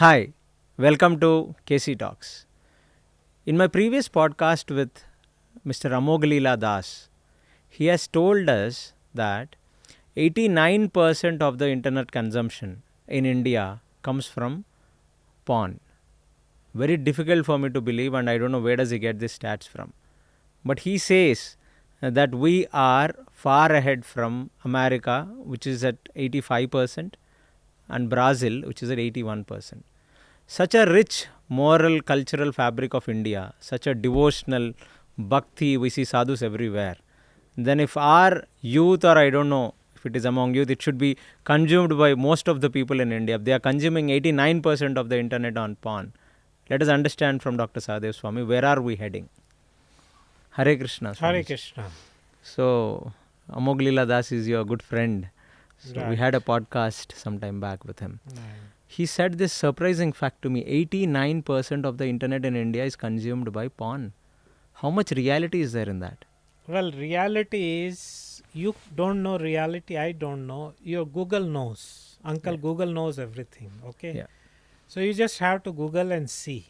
Hi, welcome to KC Talks. In my previous podcast with Mr. Amoglila Das, he has told us that 89% of the internet consumption in India comes from porn. Very difficult for me to believe, and I don't know where does he get these stats from. But he says that we are far ahead from America, which is at 85%, and Brazil, which is at 81%. Such a rich moral cultural fabric of India, such a devotional bhakti, we see sadhus everywhere. Then if our youth, or I don't know if it is among youth, it should be consumed by most of the people in India. If they are consuming 89% of the internet on porn, let us understand from Dr. Sahadev Swami, where are we heading? Hare Krishna Swami. Hare Krishna. So, Amoglila Das is your good friend. So, we Right. had a podcast some time back with him. Right. He said this surprising fact to me: 89% of the internet in India is consumed by porn. How much reality is there in that? Well, reality is you don't know reality. I don't know. Your Google knows. Uncle Yeah. Google knows everything. Okay. Yeah. So you just have to Google and see.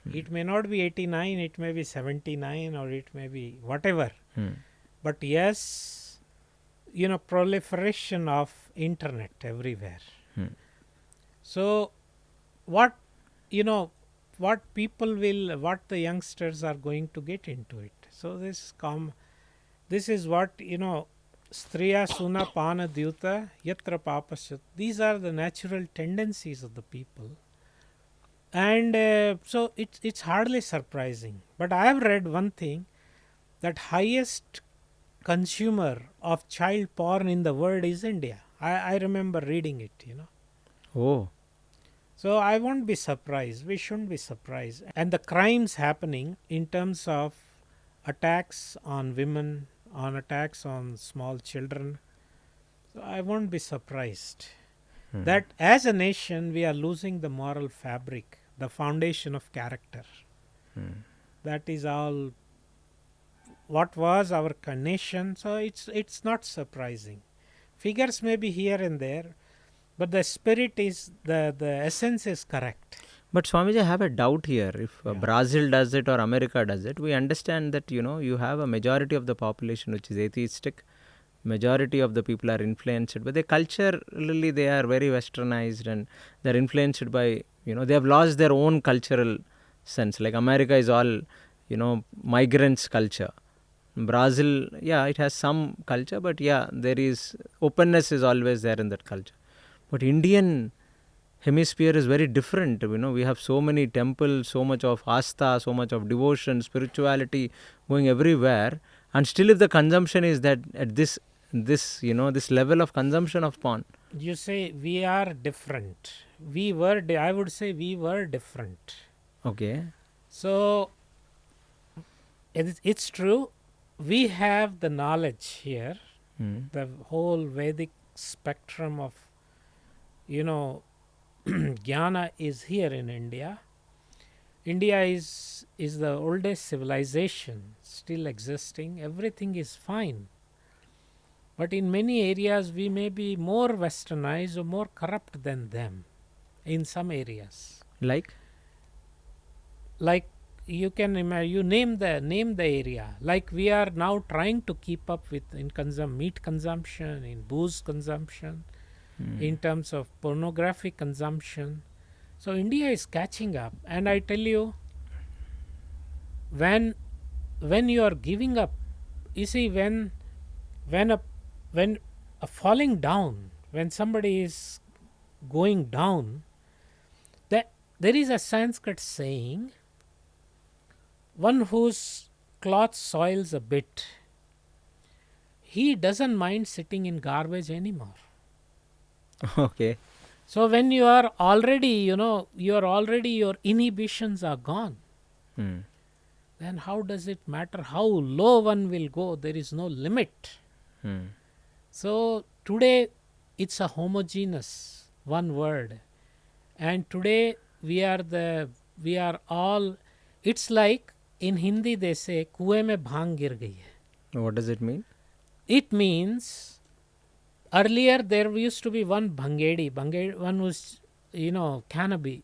Hmm. It may not be 89. It may be 79, or it may be whatever. Hmm. But yes, proliferation of internet everywhere. Hmm. So what what what the youngsters are going to get into it. So this is what striya suna pana dyuta yatra papasyat. These are the natural tendencies of the people, and so it's hardly surprising. But I have read one thing, that highest consumer of child porn in the world is India. I remember reading it. Oh. So I won't be surprised. We shouldn't be surprised. And the crimes happening in terms of attacks on women, on attacks on small children, so I won't be surprised Hmm. that as a nation we are losing the moral fabric, the foundation of character. Hmm. That is all what was our nation. So it's not surprising. Figures may be here and there, but the spirit is the essence is correct. But Swamiji, I have a doubt here. If Yeah. Brazil does it or America does it, we understand that you have a majority of the population which is atheistic. Majority of the people are influenced, but their culture really they are very westernized and they're influenced by they have lost their own cultural sense. Like America is all migrants culture. Brazil, yeah, it has some culture, but yeah, there is openness is always there in that culture. But Indian hemisphere is very different. We have so many temples, so much of asta, so much of devotion, spirituality going everywhere, and still if the consumption is that at this level of consumption of porn. You say we are different. I would say we were different. Okay. So it's true. We have the knowledge here, Hmm. the whole Vedic spectrum of, jnana is here in India. India is the oldest civilization still existing. Everything is fine. But in many areas, we may be more westernized or more corrupt than them in some areas. Like. Like you can imagine, you name the area. Like we are now trying to keep up with in meat consumption, in booze consumption, in terms of pornography consumption. So India is catching up, and I tell you, when you are giving up, you see when a when a falling down, when somebody is going down, that there is a Sanskrit saying, one whose cloth soils a bit, he doesn't mind sitting in garbage anymore. Okay. So when you are already, your inhibitions are gone, Hmm. then how does it matter how low one will go? There is no limit. Hmm. So today it's a homogeneous one word, and today we are all. It's like in Hindi they say कुएं में भांग गिर गई है. What does it mean? It means earlier there used to be one bhangedi, one was cannabis,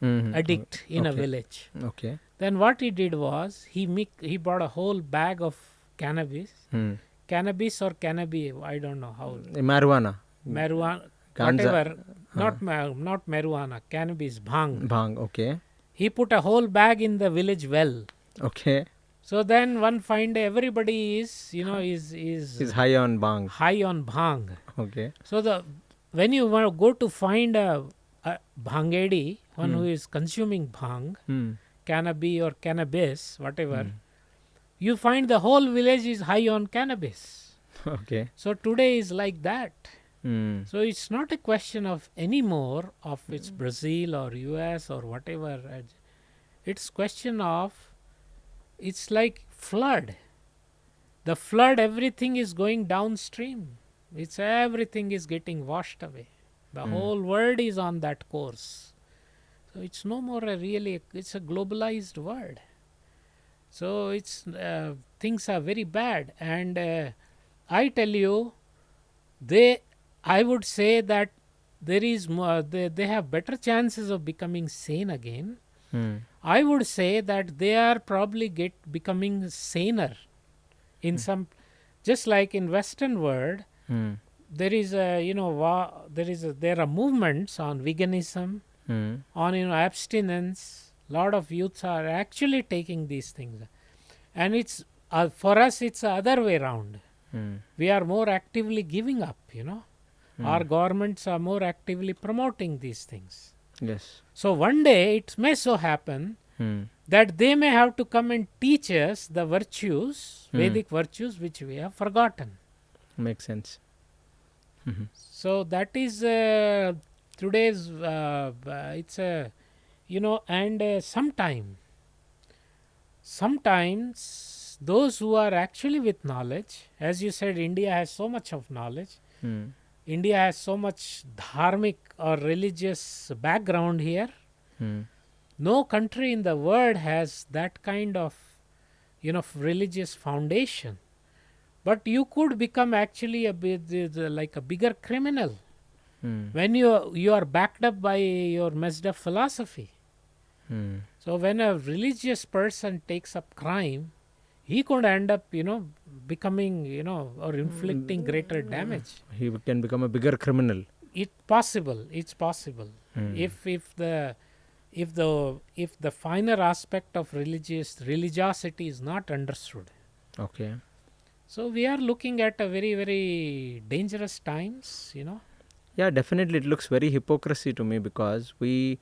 addict in a Okay. village. Okay. Then what he did was he bought a whole bag of cannabis, cannabis or cannabis, I don't know how, Marijuana. marijuana, Ganza. whatever, not marijuana, cannabis, bhang. Bhang. Okay. He put a whole bag in the village well. Okay. So then one fine day everybody is Is high on bhang. high on bhang. Okay. So when you want to go to find a bhangedi, one who is consuming bhang, cannabis or cannabis, whatever, you find the whole village is high on cannabis. Okay. So today is like that. Mm. So it's not a question of anymore of it's Brazil or US or whatever. It's question of, it's like flood. The flood, everything is going downstream. It's everything is getting washed away. The whole world is on that course. So it's no more it's a globalized world. So it's things are very bad, and I tell you, I would say that there is more, they have better chances of becoming sane again. I would say that they are probably becoming saner in some, just like in Western world. There is a there are movements on veganism, on abstinence. Lot of youths are actually taking these things, and it's for us it's the other way around. We are more actively giving up. Our governments are more actively promoting these things. Yes. So one day it may so happen that they may have to come and teach us the virtues, Vedic virtues, which we have forgotten. Makes sense. So that is today's it's a and sometimes those who are actually with knowledge, as you said, India has so much of knowledge. India has so much dharmic or religious background here. No country in the world has that kind of religious foundation. But you could become actually a like a bigger criminal when you are backed up by your messed up philosophy. So when a religious person takes up crime, he could end up becoming or inflicting greater damage. He can become a bigger criminal. It's possible. If the finer aspect of religiosity is not understood. Okay. So we are looking at a very, very dangerous times. Yeah, definitely it looks very hypocrisy to me, because the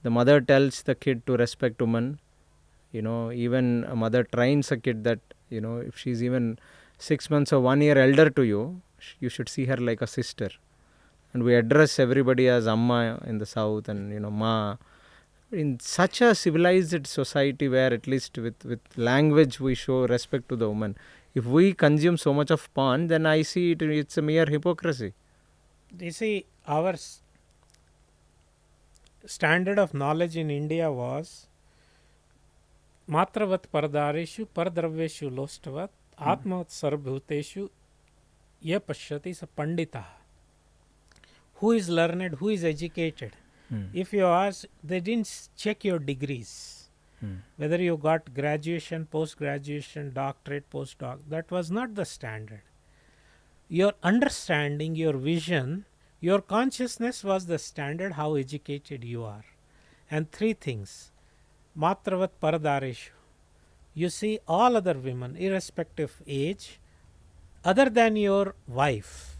mother tells the kid to respect women. Even a mother trains a kid that if she's even 6 months or 1 year elder to you, you should see her like a sister. And we address everybody as Amma in the south and Ma. In such a civilized society where at least with language we show respect to the woman, if we consume so much of porn, then I see it's a mere hypocrisy. You see, our standard of knowledge in India was Matravat Paradareshu Paradraveshu Lostavat Atmavat Sarvbhuteshu Ye Pashyati Sa Pandita. Who is learned, who is educated? If you ask, they didn't check your degrees. Whether you got graduation, post-graduation, doctorate, postdoc, that was not the standard. Your understanding, your vision, your consciousness was the standard how educated you are. And three things. Matravat Paradareshu. You see all other women, irrespective of age, other than your wife,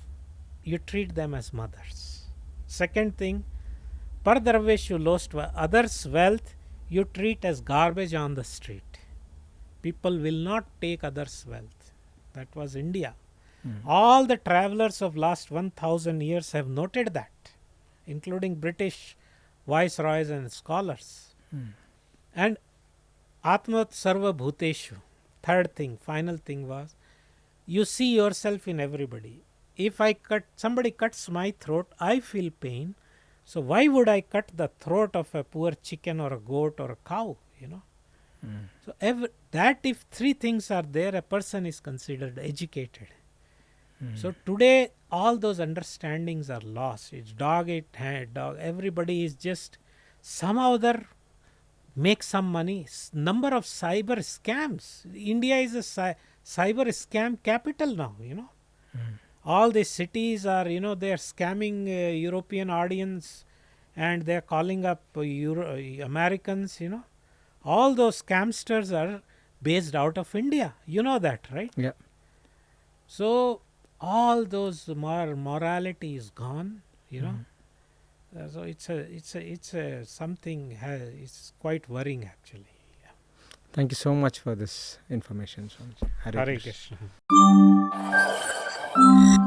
you treat them as mothers. Second thing, Paradraveshu Lostva, others' wealth, you treat as garbage on the street. People will not take others' wealth. That was India. All the travelers of last 1000 years have noted that, including British viceroys and scholars. And Atmat Sarva Bhuteshu, third thing, final thing was, you see yourself in everybody. If somebody cuts my throat, I feel pain. So why would I cut the throat of a poor chicken or a goat or a cow? So if three things are there, a person is considered educated. So today all those understandings are lost. It's dog eat dog. Everybody is just somehow other make some money. Number of cyber scams. India is a cyber scam capital now, all these cities are, they're scamming European audience, and they're calling up Americans, all those scamsters are based out of India, that, right? Yeah. So all those morality is gone, so it's something it's quite worrying actually. Thank you so much for this information, Swamiji. Hare Hare Krishna. Krishna.